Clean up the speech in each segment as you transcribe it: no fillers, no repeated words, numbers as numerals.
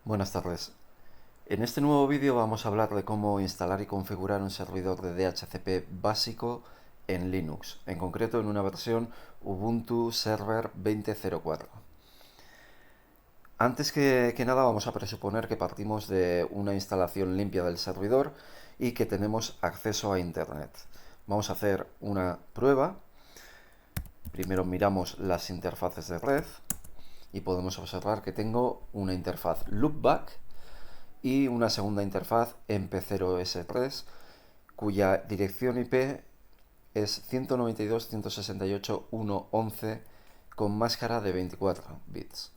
Buenas tardes. En este nuevo vídeo vamos a hablar de cómo instalar y configurar un servidor de DHCP básico en Linux, en concreto en una versión Ubuntu Server 20.04. Antes que nada vamos a presuponer que partimos de una instalación limpia del servidor y que tenemos acceso a Internet. Vamos a hacer una prueba. Primero miramos las interfaces de red y podemos observar que tengo una interfaz loopback y una segunda interfaz MP0S3 cuya dirección IP es 192.168.1.11 con máscara de 24 bits.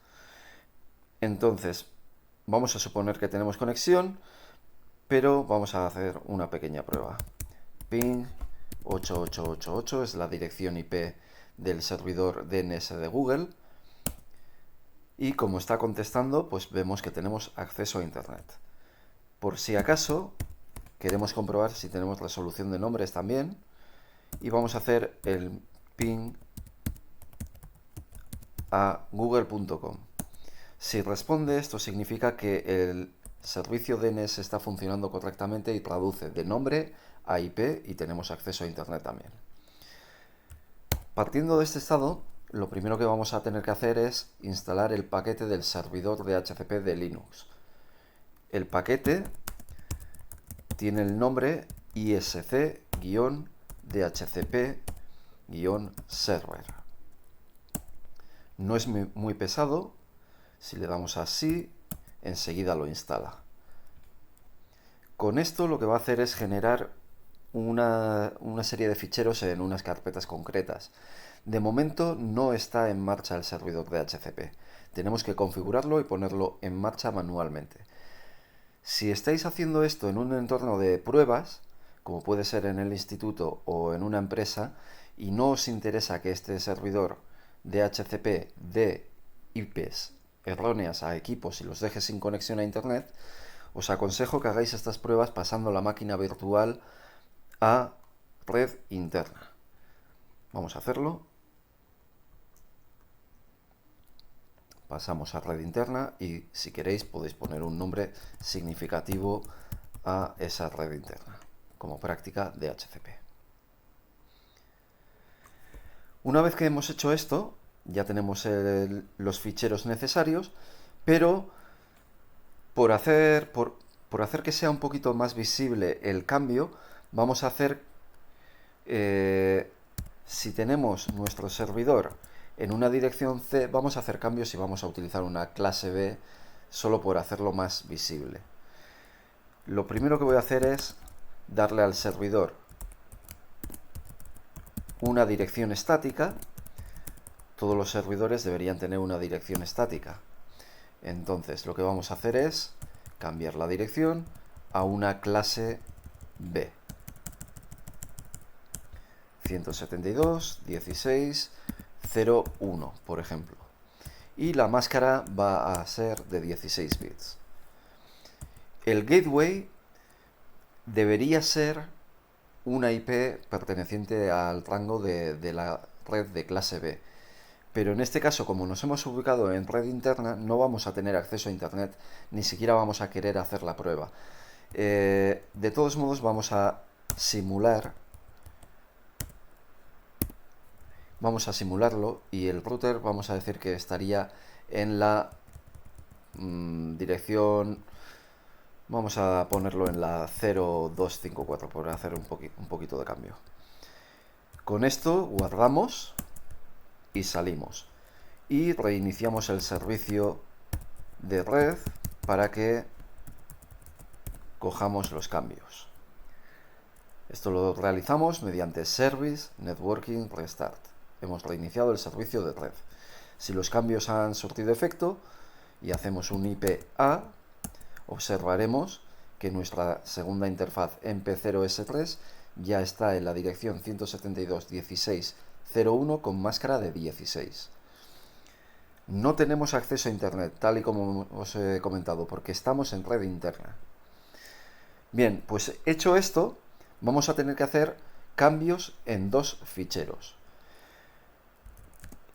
Entonces, vamos a suponer que tenemos conexión, pero vamos a hacer una pequeña prueba. Ping 8888 es la dirección IP del servidor DNS de Google. Y como está contestando, pues vemos que tenemos acceso a Internet. Por si acaso, queremos comprobar si tenemos resolución de nombres también. Y vamos a hacer el ping a google.com. Si responde, esto significa que el servicio DNS está funcionando correctamente y traduce de nombre a IP y tenemos acceso a Internet también. Partiendo de este estado, lo primero que vamos a tener que hacer es instalar el paquete del servidor DHCP de Linux. El paquete tiene el nombre isc-dhcp-server. No es muy pesado. Si le damos a sí, enseguida lo instala. Con esto lo que va a hacer es generar una serie de ficheros en unas carpetas concretas. De momento no está en marcha el servidor de DHCP. Tenemos que configurarlo y ponerlo en marcha manualmente. Si estáis haciendo esto en un entorno de pruebas, como puede ser en el instituto o en una empresa, y no os interesa que este servidor DHCP dé IPs erróneas a equipos y los deje sin conexión a Internet, os aconsejo que hagáis estas pruebas pasando la máquina virtual a red interna. Vamos a hacerlo. Pasamos a red interna y si queréis podéis poner un nombre significativo a esa red interna como práctica de DHCP. Una vez que hemos hecho esto, ya tenemos los ficheros necesarios, pero por hacer que sea un poquito más visible el cambio, vamos a hacer, si tenemos nuestro servidor en una dirección C, vamos a hacer cambios y vamos a utilizar una clase B solo por hacerlo más visible. Lo primero que voy a hacer es darle al servidor una dirección estática. Todos los servidores deberían tener una dirección estática. Entonces lo que vamos a hacer es cambiar la dirección a una clase B. 172.16.01, por ejemplo. Y la máscara va a ser de 16 bits. El gateway debería ser una IP perteneciente al rango de la red de clase B. Pero en este caso, como nos hemos ubicado en red interna, no vamos a tener acceso a Internet, ni siquiera vamos a querer hacer la prueba. De todos modos, vamos a simularlo y el router vamos a decir que estaría en la dirección, vamos a ponerlo en la 0254 por hacer un poquito de cambio. Con esto guardamos y salimos y reiniciamos el servicio de red para que cojamos los cambios. Esto lo realizamos mediante Service Networking Restart. Hemos reiniciado el servicio de red. Si los cambios han surtido efecto y hacemos un IP-A, observaremos que nuestra segunda interfaz MP0S3 ya está en la dirección 172.16.01 con máscara de 16. No tenemos acceso a Internet, tal y como os he comentado, porque estamos en red interna. Bien, pues hecho esto, vamos a tener que hacer cambios en dos ficheros.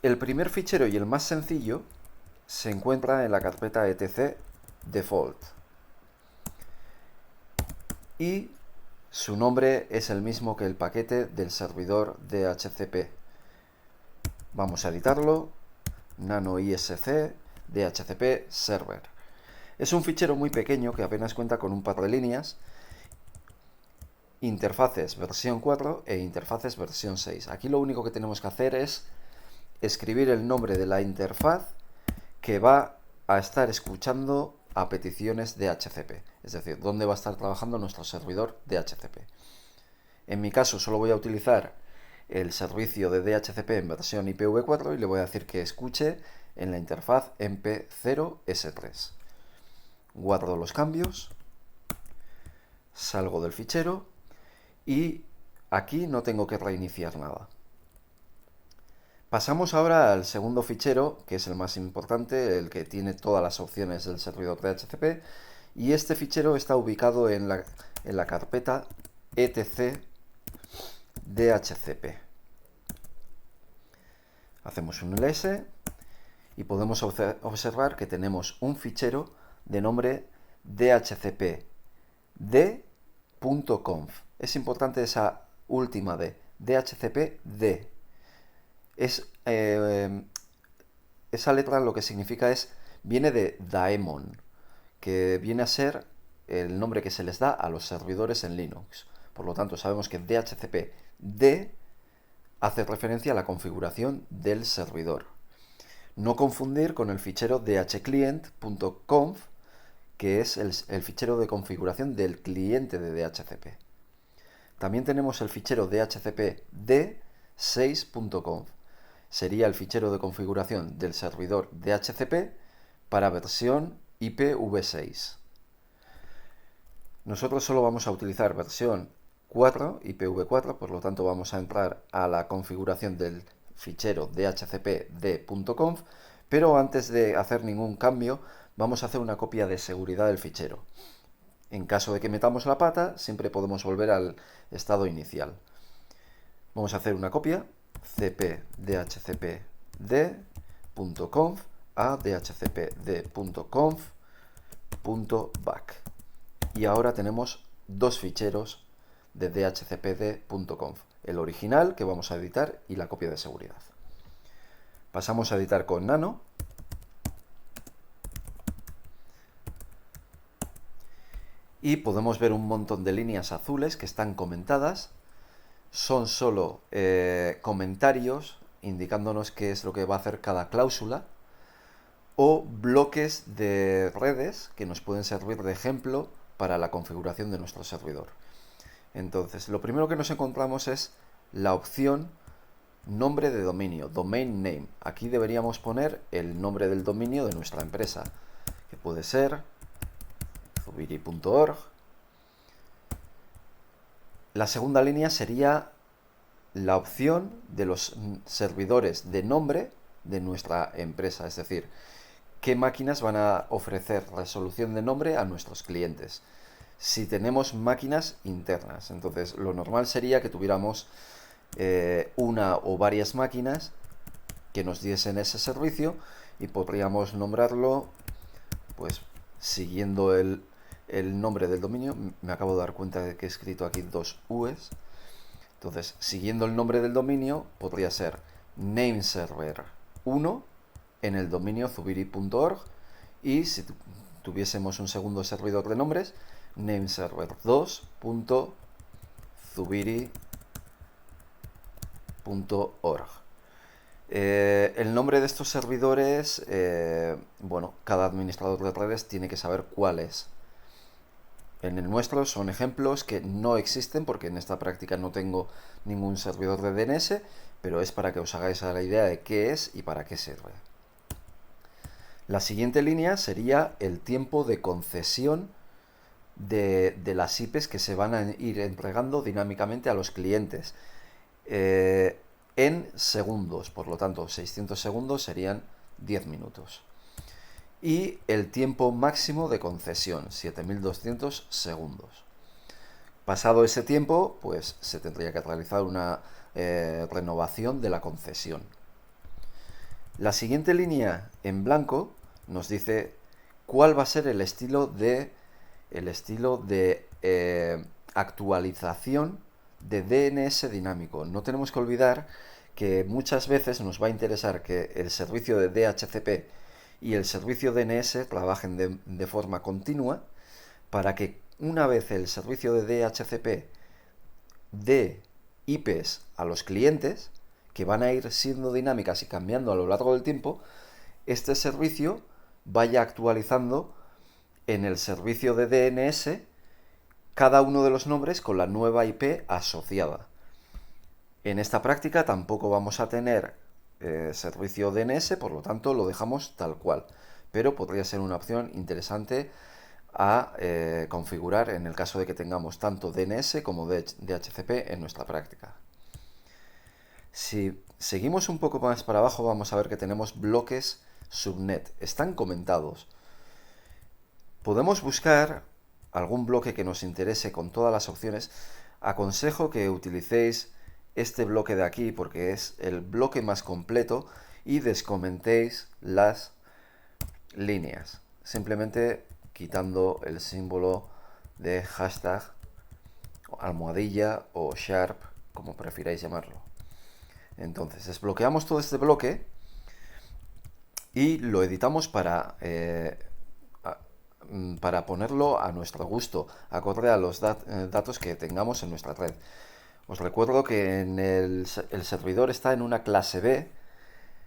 El primer fichero y el más sencillo se encuentra en la carpeta etc default. Y su nombre es el mismo que el paquete del servidor DHCP. Vamos a editarlo. nanoisc DHCP server. Es un fichero muy pequeño que apenas cuenta con un par de líneas. Interfaces versión 4 e interfaces versión 6. Aquí lo único que tenemos que hacer es escribir el nombre de la interfaz que va a estar escuchando a peticiones de DHCP, es decir, dónde va a estar trabajando nuestro servidor DHCP. En mi caso solo voy a utilizar el servicio de DHCP en versión IPv4 y le voy a decir que escuche en la interfaz MP0S3. Guardo los cambios, salgo del fichero y aquí no tengo que reiniciar nada. Pasamos ahora al segundo fichero, que es el más importante, el que tiene todas las opciones del servidor DHCP, y este fichero está ubicado en la carpeta etc DHCP. Hacemos un ls y podemos observar que tenemos un fichero de nombre dhcpd.conf. Es importante esa última D, dhcpd. Esa letra lo que significa viene de daemon, que viene a ser el nombre que se les da a los servidores en Linux. Por lo tanto, sabemos que dhcpd hace referencia a la configuración del servidor. No confundir con el fichero dhclient.conf, que es el fichero de configuración del cliente de DHCP. También tenemos el fichero dhcpd6.conf. Sería el fichero de configuración del servidor DHCP para versión IPv6. Nosotros solo vamos a utilizar versión 4, IPv4, por lo tanto vamos a entrar a la configuración del fichero dhcpd.conf, pero antes de hacer ningún cambio vamos a hacer una copia de seguridad del fichero. En caso de que metamos la pata, siempre podemos volver al estado inicial. Vamos a hacer una copia cp dhcpd.conf a dhcpd.conf.back, y ahora tenemos dos ficheros de dhcpd.conf, el original que vamos a editar y la copia de seguridad. Pasamos a editar con nano y podemos ver un montón de líneas azules que están comentadas. Son solo comentarios indicándonos qué es lo que va a hacer cada cláusula, o bloques de redes que nos pueden servir de ejemplo para la configuración de nuestro servidor. Entonces, lo primero que nos encontramos es la opción nombre de dominio, domain name. Aquí deberíamos poner el nombre del dominio de nuestra empresa, que puede ser zubiri.org. La segunda línea sería la opción de los servidores de nombre de nuestra empresa, es decir, qué máquinas van a ofrecer resolución de nombre a nuestros clientes. Si tenemos máquinas internas, entonces lo normal sería que tuviéramos una o varias máquinas que nos diesen ese servicio y podríamos nombrarlo, pues siguiendo el nombre del dominio. Me acabo de dar cuenta de que he escrito aquí dos U's. Entonces, siguiendo el nombre del dominio, podría ser nameserver 1 en el dominio zubiri.org, y si tuviésemos un segundo servidor de nombres, nameserver2.zubiri.org. El nombre de estos servidores, bueno, cada administrador de redes tiene que saber cuál es. En el nuestro son ejemplos que no existen porque en esta práctica no tengo ningún servidor de DNS, pero es para que os hagáis a la idea de qué es y para qué sirve. La siguiente línea sería el tiempo de concesión de las IPs que se van a ir entregando dinámicamente a los clientes en segundos, por lo tanto 600 segundos serían 10 minutos. Y el tiempo máximo de concesión, 7200 segundos. Pasado ese tiempo, pues se tendría que realizar una renovación de la concesión. La siguiente línea en blanco nos dice cuál va a ser el estilo de actualización de DNS dinámico. No tenemos que olvidar que muchas veces nos va a interesar que el servicio de DHCP y el servicio DNS trabajen de forma continua, para que una vez el servicio de DHCP dé IPs a los clientes, que van a ir siendo dinámicas y cambiando a lo largo del tiempo, este servicio vaya actualizando en el servicio de DNS cada uno de los nombres con la nueva IP asociada. En esta práctica tampoco vamos a tener servicio DNS, por lo tanto lo dejamos tal cual, pero podría ser una opción interesante a configurar en el caso de que tengamos tanto DNS como DHCP en nuestra práctica. Si seguimos un poco más para abajo, vamos a ver que tenemos bloques subnet. Están comentados. Podemos buscar algún bloque que nos interese con todas las opciones. Aconsejo que utilicéis este bloque de aquí porque es el bloque más completo y descomentéis las líneas, simplemente quitando el símbolo de hashtag, almohadilla o sharp, como prefiráis llamarlo. Entonces desbloqueamos todo este bloque y lo editamos para ponerlo a nuestro gusto, acorde a los datos que tengamos en nuestra red. Os recuerdo que el servidor está en una clase B,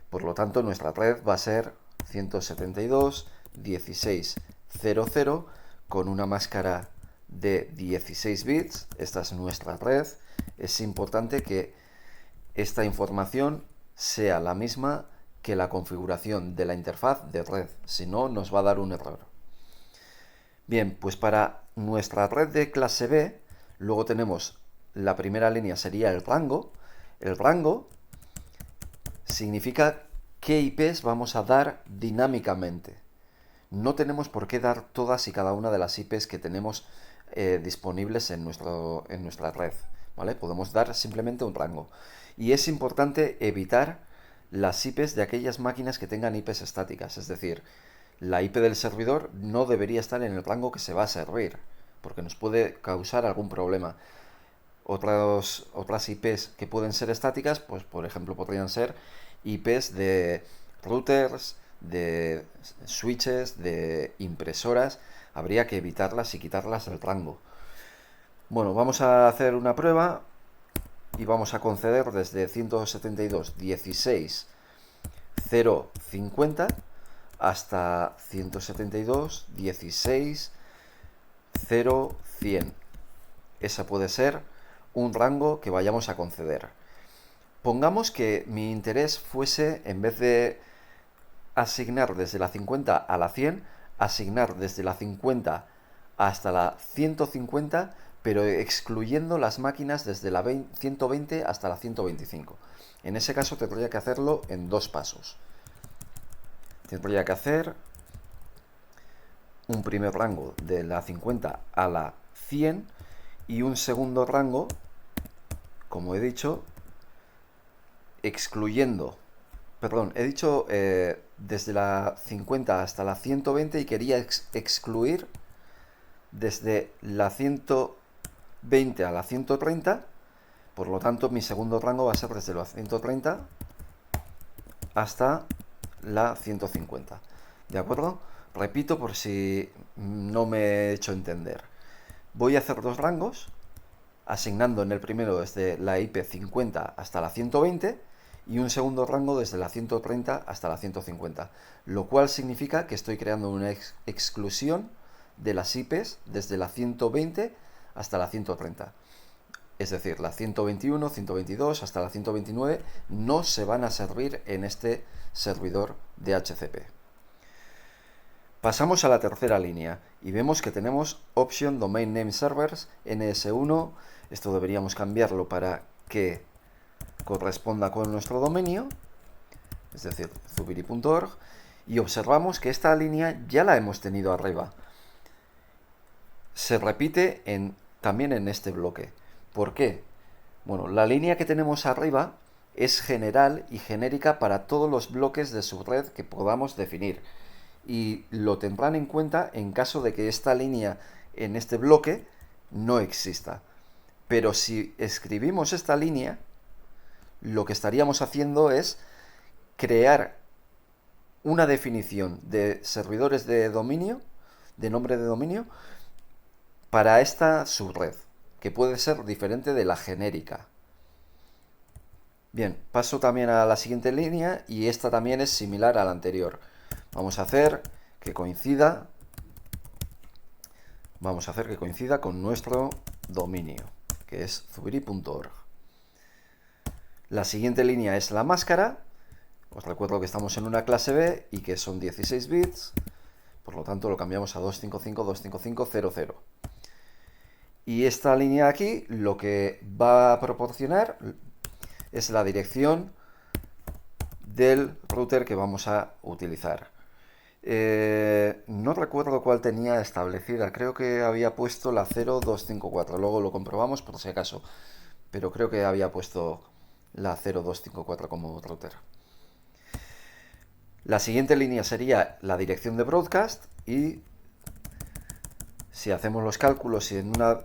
por lo tanto nuestra red va a ser 172.16.00 con una máscara de 16 bits. Esta es nuestra red. Es importante que esta información sea la misma que la configuración de la interfaz de red, si no nos va a dar un error. Bien, pues para nuestra red de clase B, luego tenemos la primera línea sería el rango. El rango significa qué IPs vamos a dar dinámicamente. No tenemos por qué dar todas y cada una de las IPs que tenemos disponibles en nuestra red, ¿vale? Podemos dar simplemente un rango. Y es importante evitar las IPs de aquellas máquinas que tengan IPs estáticas, es decir, la IP del servidor no debería estar en el rango que se va a servir, porque nos puede causar algún problema. Otras IPs que pueden ser estáticas, pues por ejemplo podrían ser IPs de routers, de switches, de impresoras. Habría que evitarlas y quitarlas del rango. Bueno, vamos a hacer una prueba y vamos a conceder desde 172.16.050 hasta 172.16.0.100. Esa puede ser un rango que vayamos a conceder. Pongamos que mi interés fuese, en vez de asignar desde la 50 a la 100, asignar desde la 50 hasta la 150, pero excluyendo las máquinas desde la 120 hasta la 125. En ese caso tendría que hacerlo en dos pasos. Tendría que hacer un primer rango de la 50 a la 100 y un segundo rango, como he dicho, excluyendo, perdón, he dicho desde la 50 hasta la 120 y quería excluir desde la 120 a la 130, por lo tanto mi segundo rango va a ser desde la 130 hasta la 150. ¿De acuerdo? Repito por si no me he hecho entender. Voy a hacer dos rangos, asignando en el primero desde la IP 50 hasta la 120 y un segundo rango desde la 130 hasta la 150, lo cual significa que estoy creando una exclusión de las IPs desde la 120 hasta la 130. Es decir, la 121, 122 hasta la 129 no se van a servir en este servidor DHCP. Pasamos a la tercera línea y vemos que tenemos Option Domain Name Servers NS1. Esto deberíamos cambiarlo para que corresponda con nuestro dominio, es decir, zubiri.org, y observamos que esta línea ya la hemos tenido arriba. Se repite también en este bloque. ¿Por qué? Bueno, la línea que tenemos arriba es general y genérica para todos los bloques de subred que podamos definir. y lo tendrán en cuenta en caso de que esta línea en este bloque no exista. Pero si escribimos esta línea, lo que estaríamos haciendo es crear una definición de servidores de dominio, de nombre de dominio, para esta subred, que puede ser diferente de la genérica. Bien, paso también a la siguiente línea y esta también es similar a la anterior. Vamos a hacer que coincida con nuestro dominio, que es zubiri.org. La siguiente línea es la máscara. Os recuerdo que estamos en una clase B y que son 16 bits, por lo tanto lo cambiamos a 255.255.00. Y esta línea aquí lo que va a proporcionar es la dirección del router que vamos a utilizar. No recuerdo cuál tenía establecida, creo que había puesto la 0254, luego lo comprobamos por si acaso, pero creo que había puesto la 0254 como router. La siguiente línea sería la dirección de broadcast y si hacemos los cálculos y en una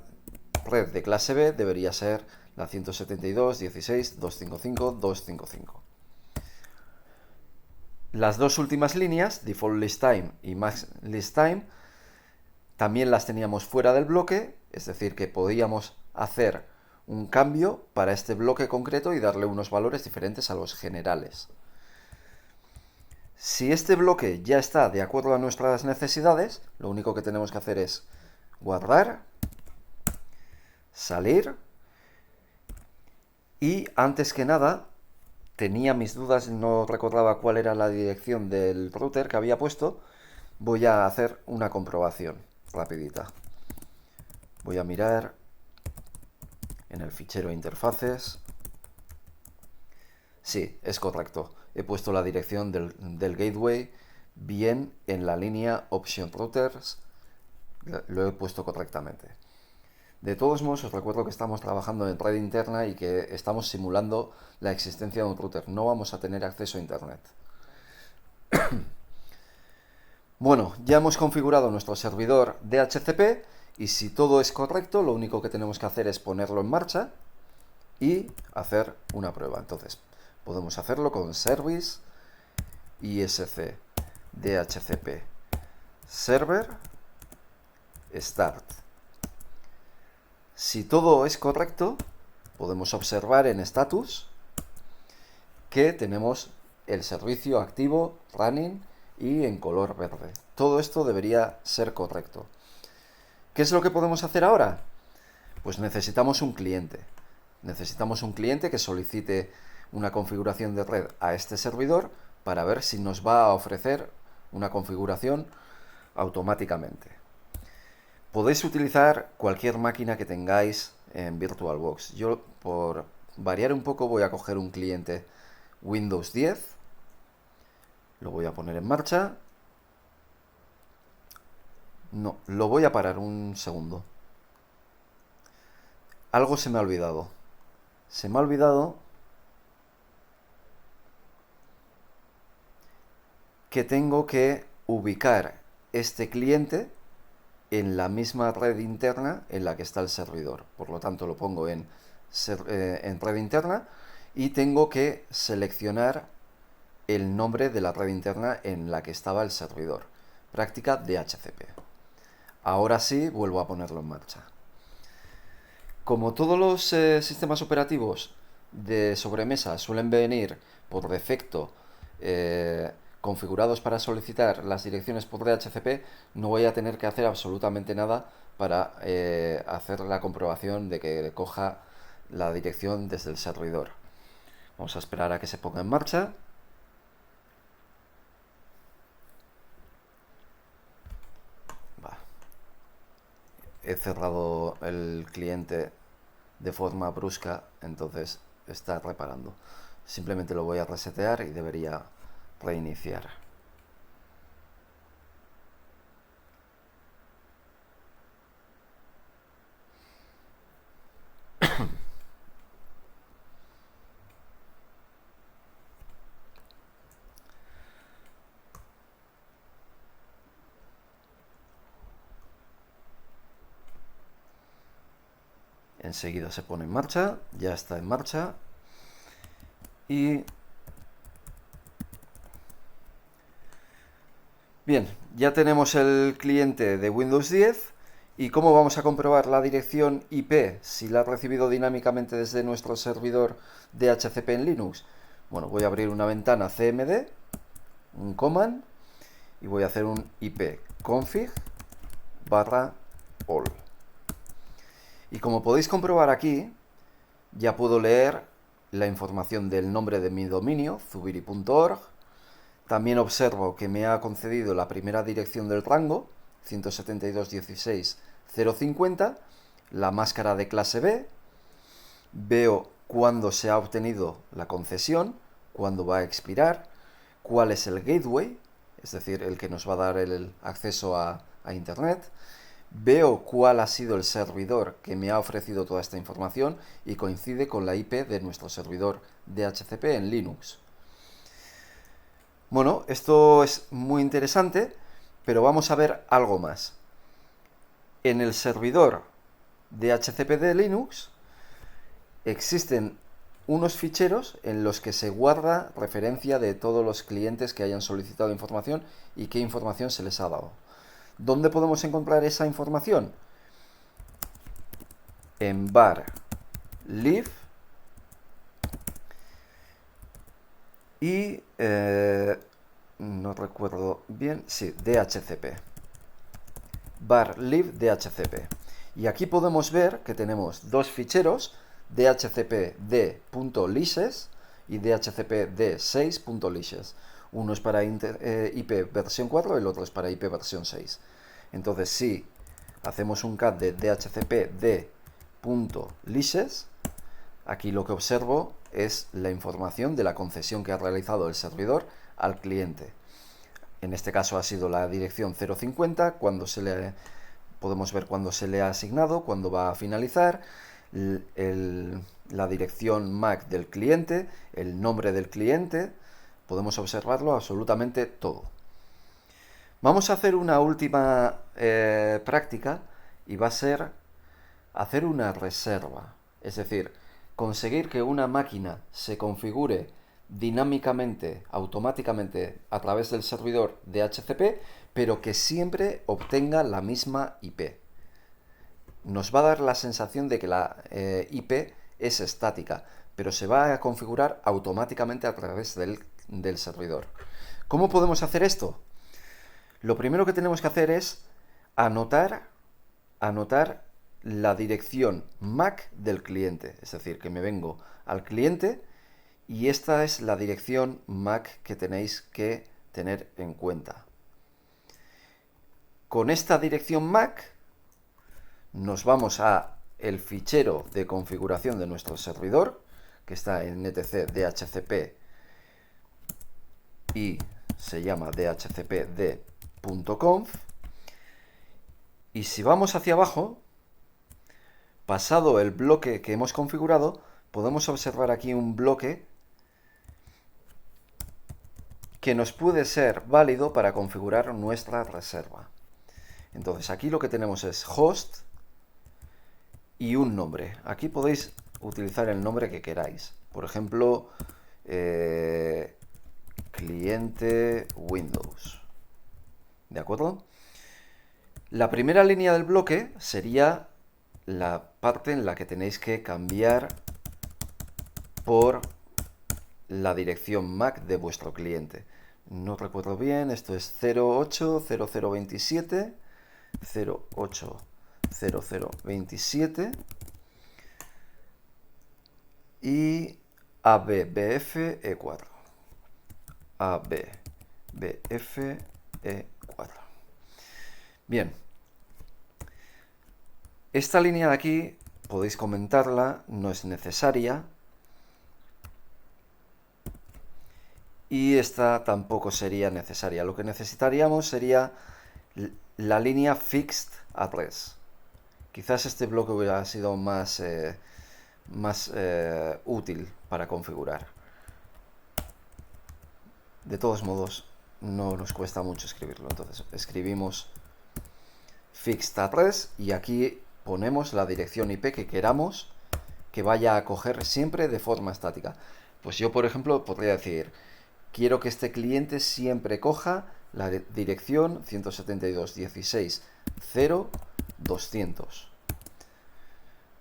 red de clase B debería ser la 172.16.255.255. Las dos últimas líneas, default list time y max list time, también las teníamos fuera del bloque, es decir, que podíamos hacer un cambio para este bloque concreto y darle unos valores diferentes a los generales. Si este bloque ya está de acuerdo a nuestras necesidades, lo único que tenemos que hacer es guardar, salir y antes que nada tenía mis dudas, no recordaba cuál era la dirección del router que había puesto. Voy a hacer una comprobación rapidita. Voy a mirar en el fichero interfaces. Sí, es correcto. He puesto la dirección del gateway bien en la línea option routers. Lo he puesto correctamente. De todos modos, os recuerdo que estamos trabajando en red interna y que estamos simulando la existencia de un router. No vamos a tener acceso a internet. Bueno, ya hemos configurado nuestro servidor DHCP y si todo es correcto, lo único que tenemos que hacer es ponerlo en marcha y hacer una prueba. Entonces, podemos hacerlo con service isc DHCP server start. Si todo es correcto, podemos observar en status que tenemos el servicio activo, running y en color verde. Todo esto debería ser correcto. ¿Qué es lo que podemos hacer ahora? Pues necesitamos un cliente. Necesitamos un cliente que solicite una configuración de red a este servidor para ver si nos va a ofrecer una configuración automáticamente. Podéis utilizar cualquier máquina que tengáis en VirtualBox. Yo, por variar un poco, voy a coger un cliente Windows 10. Lo voy a poner en marcha. No, lo voy a parar un segundo. Algo se me ha olvidado. Se me ha olvidado que tengo que ubicar este cliente en la misma red interna en la que está el servidor. Por lo tanto, lo pongo en red interna y tengo que seleccionar el nombre de la red interna en la que estaba el servidor. Práctica DHCP. Ahora sí, vuelvo a ponerlo en marcha. Como todos los sistemas operativos de sobremesa suelen venir por defecto configurados para solicitar las direcciones por DHCP, no voy a tener que hacer absolutamente nada para hacer la comprobación de que coja la dirección desde el servidor. Vamos a esperar a que se ponga en marcha. He cerrado el cliente de forma brusca, entonces está reparando. Simplemente lo voy a resetear y debería reiniciar. enseguida se pone en marcha, ya está en marcha. Y bien, ya tenemos el cliente de Windows 10. ¿Y cómo vamos a comprobar la dirección IP si la ha recibido dinámicamente desde nuestro servidor DHCP en Linux? Bueno, voy a abrir una ventana CMD, un command, y voy a hacer un IP config /all. Y como podéis comprobar aquí, ya puedo leer la información del nombre de mi dominio, zubiri.org. También observo que me ha concedido la primera dirección del rango, 172.16.050, la máscara de clase B. Veo cuándo se ha obtenido la concesión, cuándo va a expirar, cuál es el gateway, es decir, el que nos va a dar el acceso a Internet. Veo cuál ha sido el servidor que me ha ofrecido toda esta información y coincide con la IP de nuestro servidor DHCP en Linux. Bueno, esto es muy interesante, pero vamos a ver algo más. En el servidor DHCP de Linux existen unos ficheros en los que se guarda referencia de todos los clientes que hayan solicitado información y qué información se les ha dado. ¿Dónde podemos encontrar esa información? En var lib y no recuerdo bien, sí, DHCP. Var lib DHCP. Y aquí podemos ver que tenemos dos ficheros, dhcpd.lishes y dhcpd6.lishes. Uno es para IP versión 4 y el otro es para IP versión 6. Entonces, si hacemos un cat de dhcpd.lishes, aquí lo que observo es la información de la concesión que ha realizado el servidor al cliente. En este caso ha sido la dirección 050, podemos ver cuándo se le ha asignado, cuándo va a finalizar, la dirección MAC del cliente, el nombre del cliente, podemos observarlo absolutamente todo. Vamos a hacer una última práctica y va a ser hacer una reserva, es decir, conseguir que una máquina se configure dinámicamente, automáticamente a través del servidor DHCP, pero que siempre obtenga la misma IP. Nos va a dar la sensación de que la IP es estática, pero se va a configurar automáticamente a través del servidor. ¿Cómo podemos hacer esto? Lo primero que tenemos que hacer es anotar la dirección MAC del cliente, es decir, que me vengo al cliente y esta es la dirección MAC que tenéis que tener en cuenta. Con esta dirección MAC nos vamos a el fichero de configuración de nuestro servidor, que está en etc dhcp y se llama dhcpd.conf, y si vamos hacia abajo, pasado el bloque que hemos configurado, podemos observar aquí un bloque que nos puede ser válido para configurar nuestra reserva. Entonces aquí lo que tenemos es host y un nombre. Aquí podéis utilizar el nombre que queráis. Por ejemplo, cliente Windows. ¿De acuerdo? La primera línea del bloque sería la parte en la que tenéis que cambiar por la dirección MAC de vuestro cliente. No recuerdo bien, esto es 080027 080027 y ABBFE4. ABBFE4. Bien. Esta línea de aquí podéis comentarla, no es necesaria. Y esta tampoco sería necesaria. Lo que necesitaríamos sería la línea fixed address. Quizás este bloque hubiera sido más útil para configurar. De todos modos, no nos cuesta mucho escribirlo. Entonces, escribimos fixed address y aquí ponemos la dirección IP que queramos que vaya a coger siempre de forma estática. Pues yo, por ejemplo, podría decir, quiero que este cliente siempre coja la dirección 172.16.0.200.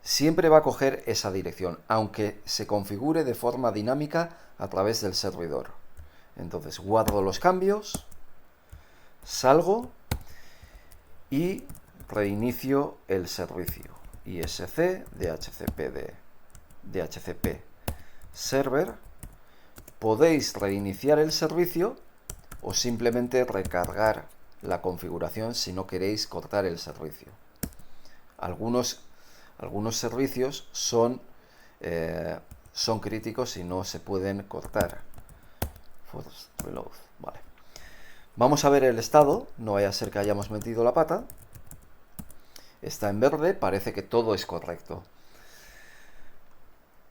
Siempre va a coger esa dirección, aunque se configure de forma dinámica a través del servidor. Entonces guardo los cambios, salgo y reinicio el servicio. ISC DHCP server. Podéis reiniciar el servicio o simplemente recargar la configuración si no queréis cortar el servicio. Algunos servicios son críticos y no se pueden cortar. Force reload. Vale. Vamos a ver el estado, no vaya a ser que hayamos metido la pata. Está en verde, parece que todo es correcto.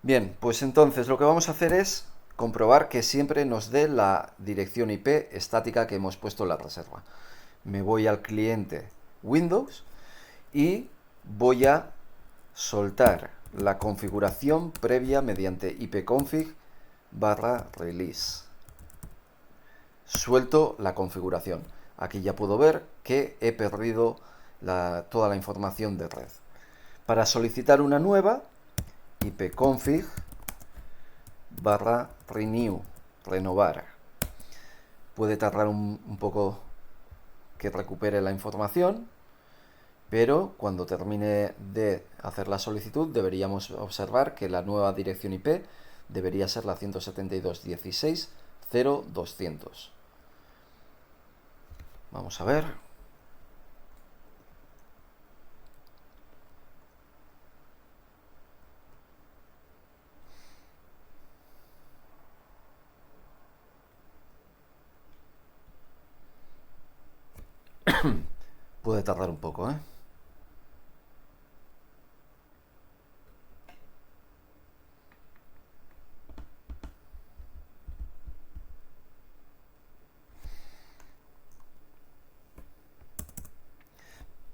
Bien, pues entonces lo que vamos a hacer es comprobar que siempre nos dé la dirección IP estática que hemos puesto en la reserva. Me voy al cliente Windows y voy a soltar la configuración previa mediante ipconfig/release. Suelto la configuración. Aquí ya puedo ver que he perdido toda la información de red. Para solicitar una nueva, ipconfig/renew, renovar. Puede tardar un poco que recupere la información, pero cuando termine de hacer la solicitud deberíamos observar que la nueva dirección IP debería ser la 172.16.0.200. Vamos a ver. Puede tardar un poco, ¿eh?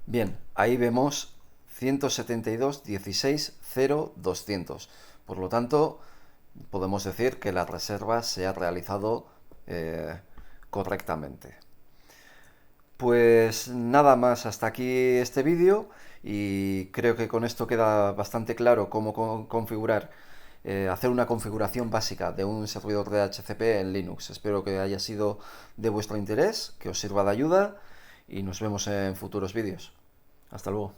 Bien, ahí vemos 172.16.0.200. Por lo tanto, podemos decir que la reserva se ha realizado correctamente. Pues nada más, hasta aquí este vídeo y creo que con esto queda bastante claro cómo configurar, hacer una configuración básica de un servidor de DHCP en Linux. Espero que haya sido de vuestro interés, que os sirva de ayuda y nos vemos en futuros vídeos. Hasta luego.